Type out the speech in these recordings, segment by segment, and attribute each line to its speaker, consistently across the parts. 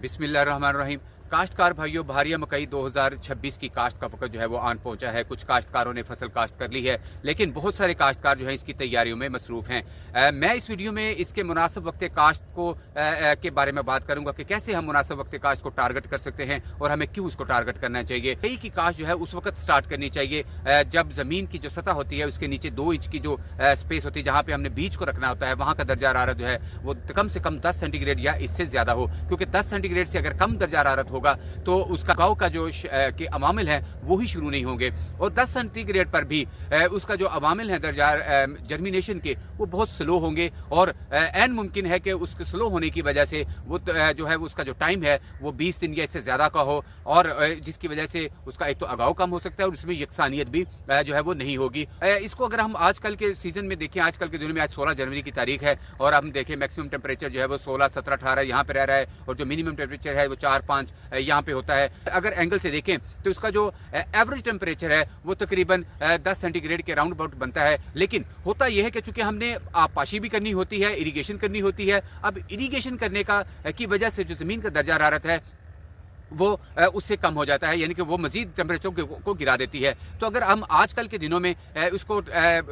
Speaker 1: बिस्मिल्लाहिर्रहमानिर्रहीम। काश्तकार भाइयों, भारिया मकई 2026 की काश्त का वक्त जो है वो आन पहुंचा है। कुछ काश्तकारों ने फसल काश्त कर ली है, लेकिन बहुत सारे काश्तकार जो है इसकी तैयारियों में मसरूफ हैं। मैं इस वीडियो में इसके मुनासिब वक्त काश्त को के बारे में बात करूंगा कि कैसे हम मुनासिब वक्त काश्त को टारगेट कर सकते हैं और हमें क्यों उसको टारगेट करना चाहिए। मकई की काश्त जो है उस वक्त स्टार्ट करनी चाहिए जब जमीन की जो सतह होती है उसके नीचे 2 इंच की जो स्पेस होती है जहां पे हमने बीज को रखना होता है, वहां का दर्जा हरारत जो है वो कम से कम 10 सेंटीग्रेड या इससे ज्यादा हो, क्योंकि 10 सेंटीग्रेड से अगर कम दर्जा हरारत होगा तो उसका गाँव का जो के अवामिल हैं वो ही शुरू नहीं होंगे, और 10 सेंटीग्रेड पर भी उसका जो अवामिल है दर्जा जर्मिनेशन के वो बहुत स्लो होंगे, और एन मुमकिन है कि उसके स्लो होने की वजह से वो जो है उसका जो टाइम है वो 20 दिन या इससे ज्यादा का हो, और जिसकी वजह से उसका एक तो अगाव कम हो सकता है और इसमें यकसानियत भी जो है वो नहीं होगी। इसको अगर हम आजकल के सीजन में देखें, आजकल के दिनों में आज 16 जनवरी की तारीख है और हम देखें मैक्सिमम टेम्परेचर जो है वो 16, 17, 18 यहाँ पे रह रहा है, और जो मिनिमम टेम्परेचर है वो 4, 5 यहाँ पे होता है। अगर एंगल से देखें तो उसका जो एवरेज टेम्परेचर है वो तकरीबन 10 सेंटीग्रेड के राउंड अबाउट बनता है। लेकिन होता यह है कि चूंकि हमने आबपाशी भी करनी होती है, इरिगेशन करनी होती है, अब इरिगेशन करने की वजह से जो जमीन का दर्जा हरारत है वो उससे कम हो जाता है, यानी कि वो मजीद टेम्परेचर को गिरा देती है। तो अगर हम आजकल के दिनों में उसको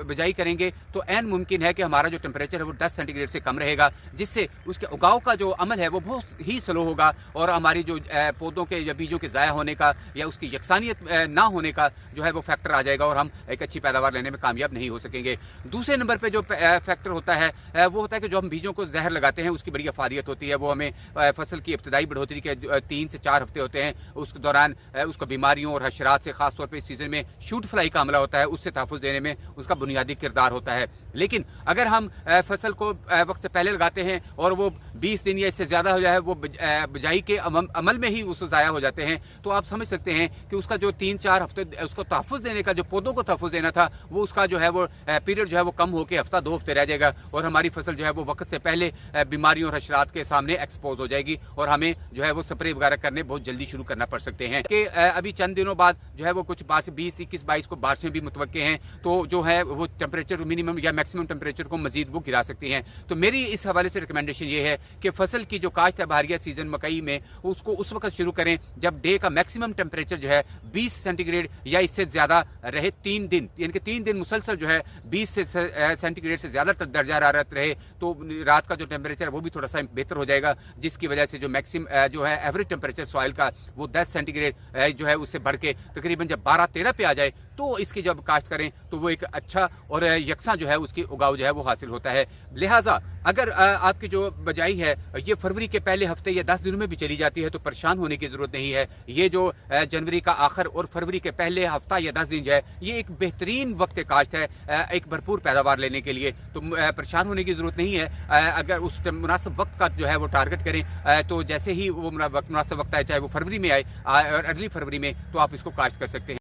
Speaker 1: बिजाई करेंगे तो एन मुमकिन है कि हमारा जो टेम्परेचर है वो 10 सेंटीग्रेड से कम रहेगा, जिससे उसके उगाव का जो अमल है वो बहुत ही स्लो होगा, और हमारी जो पौधों के या बीजों के ज़ाया होने का या उसकी यकसानियत ना होने का जो है वो फैक्टर आ जाएगा, और हम एक अच्छी पैदावार लेने में कामयाब नहीं हो सकेंगे। दूसरे नंबर पर जो फैक्टर होता है वो होता है कि जो हम बीजों को जहर लगाते हैं उसकी बड़ी अफादियत होती है। वो हमें फसल की इब्तदाई बढ़ोतरी के 3 से 4 हफ्ते होते हैं, उस दौरान उसको बीमारियों और हशरात से, खासतौर पे इस सीजन में शूट फ्लाई का हमला होता है, उससे तहफ़्फ़ुज़ देने में उसका बुनियादी किरदार होता है। लेकिन अगर हम फसल को वक्त से पहले लगाते हैं और वो 20 दिन या इससे ज़्यादा हो जाए वो बिजाई के अमल में ही उसको ज़ाया हो जाते हैं, तो आप समझ सकते हैं कि उसका जो 3-4 हफ्ते उसको तहफ़्फ़ुज़ देने का, जो पौधों को तहफ़्फ़ुज़ देना था, वो उसका जो है वो पीरियड जो है वो कम होकर हफ्ता 2 हफ्ते रह जाएगा, और हमारी फसल जो है वो वक्त से पहले बीमारियों और हशरात के सामने एक्सपोज हो जाएगी, और हमें जो है वो स्प्रे वगैरह करने बहुत जल्दी शुरू करना पड़ सकते हैं। कि अभी चंद दिनों बाद जो है वो कुछ 20, 21, 22 को बारिशें भी मुतवक्के हैं, तो जो है वो टेम्परेचर मिनिमम या मैक्सिमम टेम्परेचर को मजीद वो गिरा सकती हैं। तो मेरी इस हवाले से रिकमेंडेशन ये है कि फसल की जो काश्त है बहारिया सीजन मकई में, उसको उस वक्त शुरू करें जब डे का मैक्सिमम टेम्परेचर जो है 20 सेंटीग्रेड या इससे ज्यादा रहे 3 दिन, यानी कि 3 दिन मुसलसल जो है 20 सेंटीग्रेड से ज्यादा दर्जा हरारत रहे, तो रात का जो टेम्परेचर है वो भी थोड़ा सा बेहतर हो जाएगा, जिसकी वजह से जो मैक्सिमम जो है एवरेज टेम्परेचर सॉइल का वो 10 सेंटीग्रेड जो है उससे बढ़ के तकरीबन जब 12-13 पे आ जाए तो इसकी जब काश्त करें तो वो एक अच्छा और यकसा जो है उसकी उगाव जो है वो हासिल होता है। लिहाजा अगर आपकी जो बजाई है ये फरवरी के पहले हफ्ते या 10 दिनों में भी चली जाती है तो परेशान होने की जरूरत नहीं है। ये जो जनवरी का आखिर और फरवरी के पहले हफ्ता या 10 दिन जो है ये एक बेहतरीन वक्त काश्त है एक भरपूर पैदावार लेने के लिए, तो परेशान होने की जरूरत नहीं है। अगर उस मुनासिब वक्त का जो है वो टारगेट करें तो जैसे ही वो मुनासिब वक्त आए, चाहे वो फरवरी में आए और अर्ली फरवरी में, तो आप इसको काश्त कर सकते हैं।